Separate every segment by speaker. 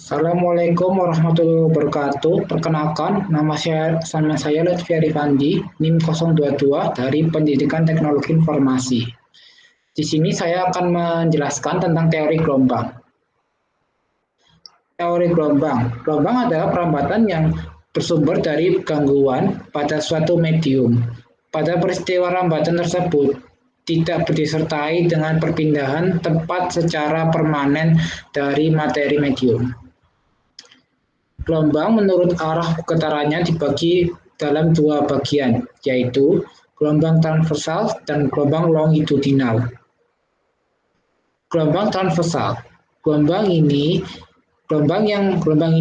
Speaker 1: Assalamualaikum warahmatullahi wabarakatuh. Perkenalkan, nama saya Lutfi Arifandi, NIM 022 dari Pendidikan Teknologi Informasi. Di sini saya akan menjelaskan tentang teori gelombang. Teori gelombang. Gelombang adalah perambatan yang bersumber dari gangguan pada suatu medium. Pada peristiwa rambatan tersebut, tidak disertai dengan perpindahan tempat secara permanen dari materi medium. Gelombang menurut arah getarannya dibagi dalam dua bagian, yaitu gelombang transversal dan gelombang longitudinal. Gelombang transversal. Gelombang ini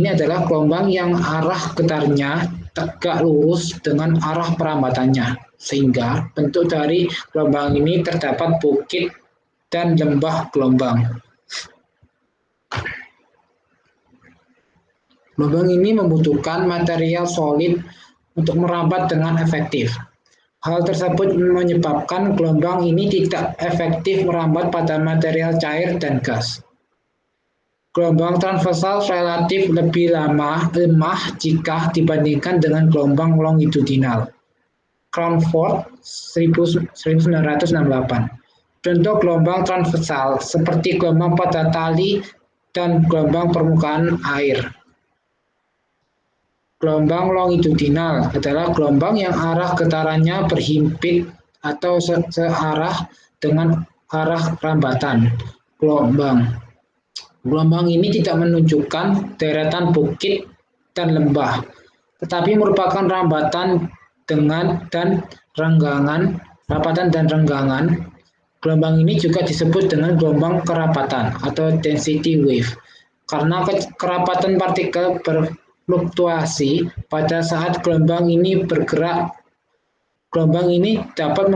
Speaker 1: adalah gelombang yang arah getarnya tegak lurus dengan arah perambatannya, sehingga bentuk dari gelombang ini terdapat bukit dan lembah gelombang. Gelombang ini membutuhkan material solid untuk merambat dengan efektif. Hal tersebut menyebabkan gelombang ini tidak efektif merambat pada material cair dan gas. Gelombang transversal relatif lebih lemah jika dibandingkan dengan gelombang longitudinal. Cranford 1968. Contoh gelombang transversal seperti gelombang pada tali dan gelombang permukaan air. Gelombang longitudinal adalah gelombang yang arah getarannya berhimpit atau searah dengan arah rambatan gelombang. Gelombang ini tidak menunjukkan deretan bukit dan lembah, tetapi merupakan rambatan dan renggangan. Gelombang ini juga disebut dengan gelombang kerapatan atau density wave, karena kerapatan partikel berfluktuasi pada saat gelombang ini bergerak. Gelombang ini dapat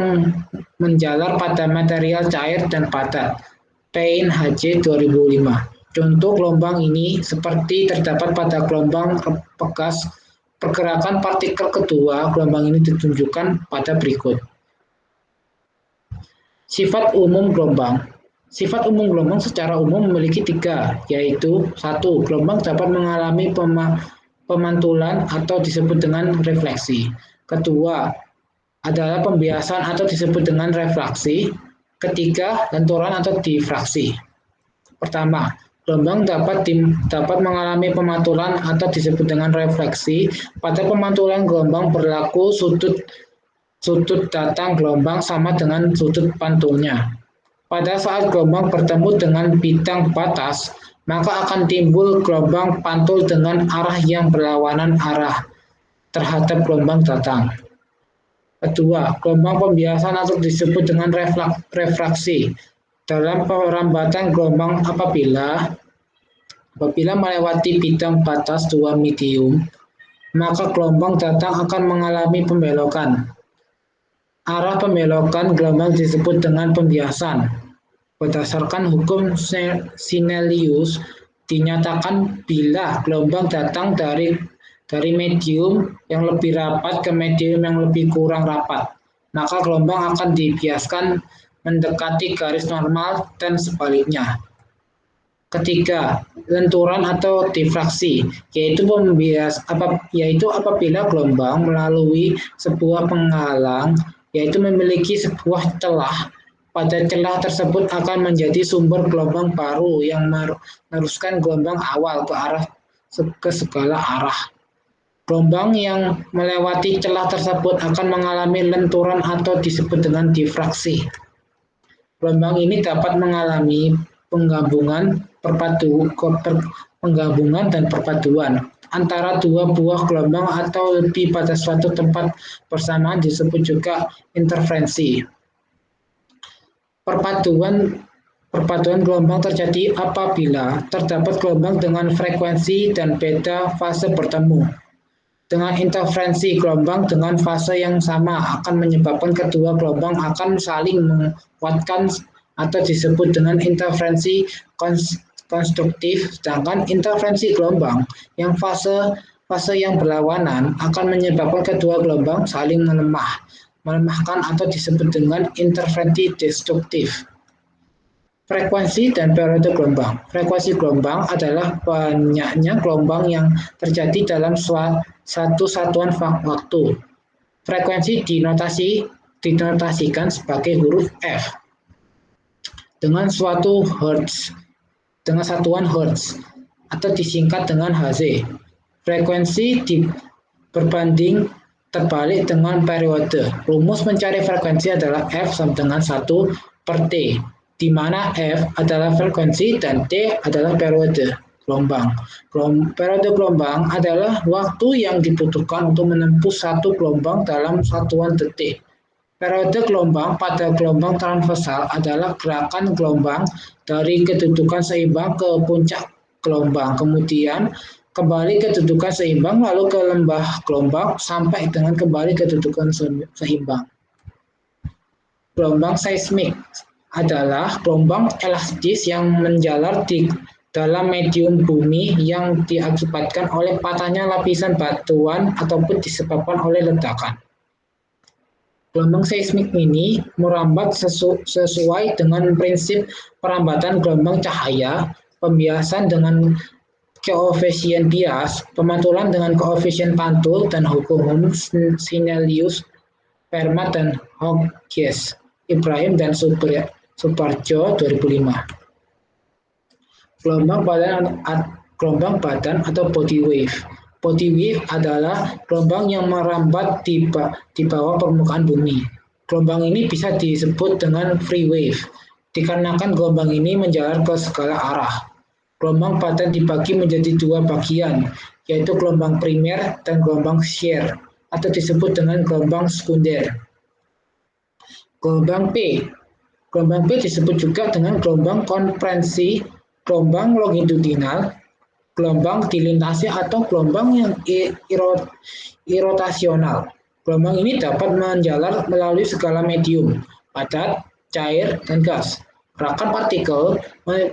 Speaker 1: menjalar pada material cair dan padat. Payne H.J. 2005. Contoh gelombang ini seperti terdapat pada gelombang pegas. Pergerakan partikel kedua gelombang ini ditunjukkan pada berikut. Sifat umum gelombang. Sifat umum gelombang secara umum memiliki tiga, yaitu 1. Gelombang dapat mengalami pemantulan atau disebut dengan refleksi. Kedua, adalah pembiasan atau disebut dengan refraksi. Ketiga, lenturan atau difraksi. Pertama, gelombang dapat mengalami pemantulan atau disebut dengan refleksi. Pada pemantulan gelombang berlaku sudut datang gelombang sama dengan sudut pantulnya. Pada saat gelombang bertemu dengan bidang batas, maka akan timbul gelombang pantul dengan arah yang berlawanan arah terhadap gelombang datang. Kedua, gelombang pembiasan atau disebut dengan refraksi. Dalam perambatan gelombang apabila melewati bidang batas dua medium, maka gelombang datang akan mengalami pembelokan. Arah pembelokan gelombang disebut dengan pembiasan. Berdasarkan hukum Snellius, dinyatakan bila gelombang datang dari medium yang lebih rapat ke medium yang lebih kurang rapat, maka gelombang akan dibiaskan mendekati garis normal dan sebaliknya. Ketiga, lenturan atau difraksi, yaitu apabila gelombang melalui sebuah penghalang, yaitu memiliki sebuah celah. Pada celah tersebut akan menjadi sumber gelombang baru yang meneruskan gelombang awal ke segala arah. Gelombang yang melewati celah tersebut akan mengalami lenturan atau disebut dengan difraksi. Gelombang ini dapat mengalami penggabungan dan perpaduan antara dua buah gelombang atau lebih pada suatu tempat bersamaan, disebut juga interferensi. Perpaduan gelombang terjadi apabila terdapat gelombang dengan frekuensi dan beda fase bertemu. Dengan interferensi gelombang dengan fase yang sama akan menyebabkan kedua gelombang akan saling menguatkan atau disebut dengan interferensi konstruktif, sedangkan interferensi gelombang yang fase yang berlawanan akan menyebabkan kedua gelombang saling melemahkan atau disebut dengan interferensi destruktif. Frekuensi dan periode gelombang. Frekuensi gelombang adalah banyaknya gelombang yang terjadi dalam satu satuan waktu. Frekuensi dinotasikan sebagai huruf F dengan satuan hertz atau disingkat dengan Hz. Frekuensi berbanding terbalik dengan periode. Rumus mencari frekuensi adalah F sama dengan 1/T, di mana F adalah frekuensi dan T adalah periode gelombang. Periode gelombang adalah waktu yang dibutuhkan untuk menempuh satu gelombang dalam satuan detik. Periode gelombang pada gelombang transversal adalah gerakan gelombang dari kedudukan seimbang ke puncak gelombang, kemudian kembali ke kedudukan seimbang, lalu ke lembah gelombang, sampai dengan kembali ke kedudukan seimbang. Gelombang seismik adalah gelombang elastis yang menjalar di dalam medium bumi yang diakibatkan oleh patahnya lapisan batuan ataupun disebabkan oleh ledakan. Gelombang seismik ini merambat sesuai dengan prinsip perambatan gelombang cahaya, pembiasan dengan koefisien bias, pemantulan dengan koefisien pantul, dan hukum Snellius, Fermat, dan Hughes, Ibrahim dan Suparjo 2005. Gelombang badan atau body wave. Body wave adalah gelombang yang merambat di bawah permukaan bumi. Gelombang ini bisa disebut dengan free wave, dikarenakan gelombang ini menjalar ke segala arah. Gelombang badan dibagi menjadi dua bagian, yaitu gelombang primer dan gelombang shear, atau disebut dengan gelombang sekunder. Gelombang P. Gelombang P disebut juga dengan gelombang konferensi, gelombang longitudinal, gelombang dilintasi, atau gelombang yang irotasional. Gelombang ini dapat menjalar melalui segala medium, padat, cair, dan gas. Gerakan partikel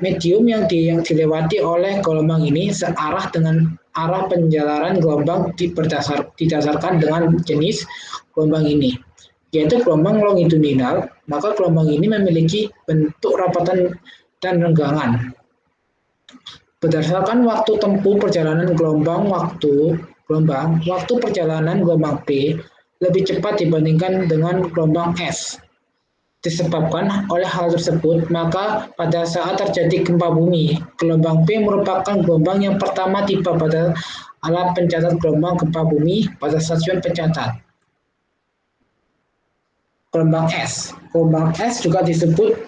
Speaker 1: medium yang dilewati oleh gelombang ini searah dengan arah penjalaran gelombang didasarkan dengan jenis gelombang ini, yaitu gelombang longitudinal. Maka gelombang ini memiliki bentuk rapatan dan renggangan. Berdasarkan waktu tempuh perjalanan waktu perjalanan gelombang P lebih cepat dibandingkan dengan gelombang S. Disebabkan oleh hal tersebut, maka pada saat terjadi gempa bumi, gelombang P merupakan gelombang yang pertama tiba pada alat pencatat gelombang gempa bumi pada stasiun pencatat. Gelombang S. Gelombang S juga disebut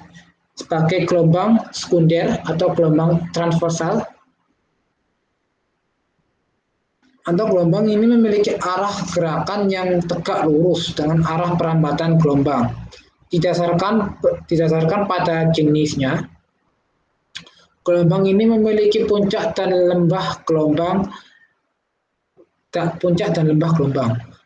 Speaker 1: sebagai gelombang sekunder atau gelombang transversal. Atau gelombang ini memiliki arah gerakan yang tegak lurus dengan arah perambatan gelombang. Didasarkan pada jenisnya, gelombang ini memiliki puncak dan lembah gelombang.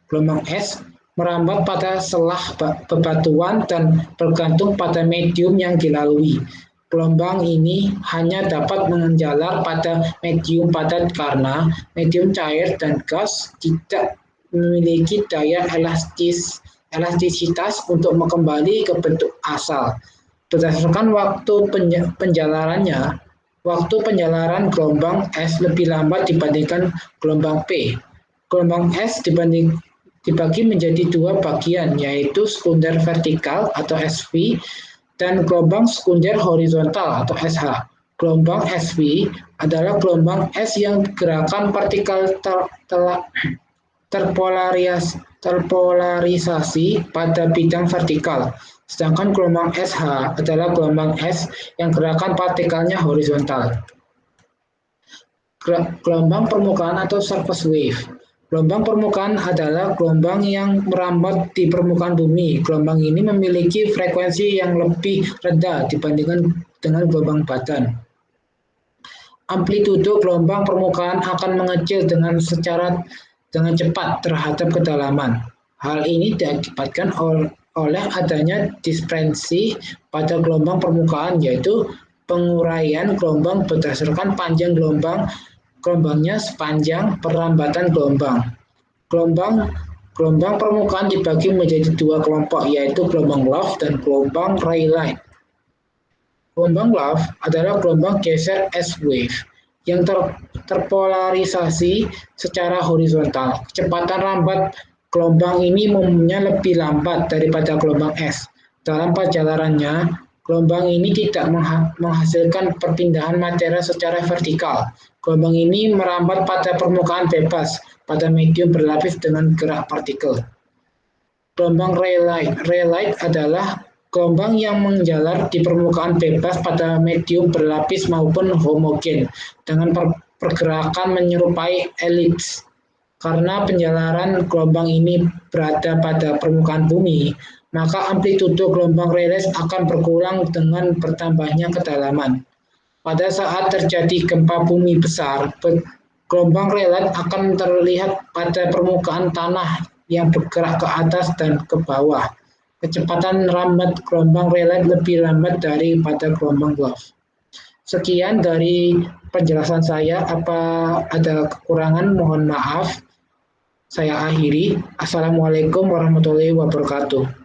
Speaker 1: Gelombang S merambat pada selah bebatuan dan bergantung pada medium yang dilalui. Gelombang ini hanya dapat menjalar pada medium padat karena medium cair dan gas tidak memiliki daya elastisitas untuk kembali ke bentuk asal. Berdasarkan waktu penjalarannya, waktu penjalaran gelombang S lebih lambat dibandingkan gelombang P. Gelombang S dibagi menjadi dua bagian, yaitu sekunder vertikal atau SV dan gelombang sekunder horizontal atau SH. Gelombang SV adalah gelombang S yang gerakan partikel terpolarisasi pada bidang vertikal. Sedangkan gelombang SH adalah gelombang S yang gerakan partikelnya horizontal. Gelombang permukaan atau surface wave. Gelombang permukaan adalah gelombang yang merambat di permukaan bumi. Gelombang ini memiliki frekuensi yang lebih rendah dibandingkan dengan gelombang badan. Amplitudo gelombang permukaan akan mengecil dengan cepat terhadap kedalaman. Hal ini diakibatkan oleh adanya dispersi pada gelombang permukaan, yaitu penguraian gelombang berdasarkan panjang gelombangnya sepanjang perambatan gelombang. Gelombang permukaan dibagi menjadi dua kelompok, yaitu gelombang Love dan gelombang Rayleigh. Gelombang love adalah gelombang geser S wave yang terpolarisasi secara horizontal. Kecepatan lambat gelombang ini umumnya lebih lambat daripada gelombang S. Dalam perjalanannya, gelombang ini tidak menghasilkan perpindahan materi secara vertikal. Gelombang ini merambat pada permukaan bebas pada medium berlapis dengan gerak partikel. Gelombang raylight. Raylight adalah gelombang yang menjalar di permukaan bebas pada medium berlapis maupun homogen dengan pergerakan menyerupai elips. Karena penjalaran gelombang ini berada pada permukaan bumi, maka amplitudo gelombang raylight akan berkurang dengan bertambahnya kedalaman. Pada saat terjadi gempa bumi besar, gelombang raylight akan terlihat pada permukaan tanah yang bergerak ke atas dan ke bawah. Kecepatan lambat gelombang raylight lebih lambat daripada gelombang love. Sekian dari penjelasan saya. Apa ada kekurangan? Mohon maaf. Saya akhiri. Assalamualaikum warahmatullahi wabarakatuh.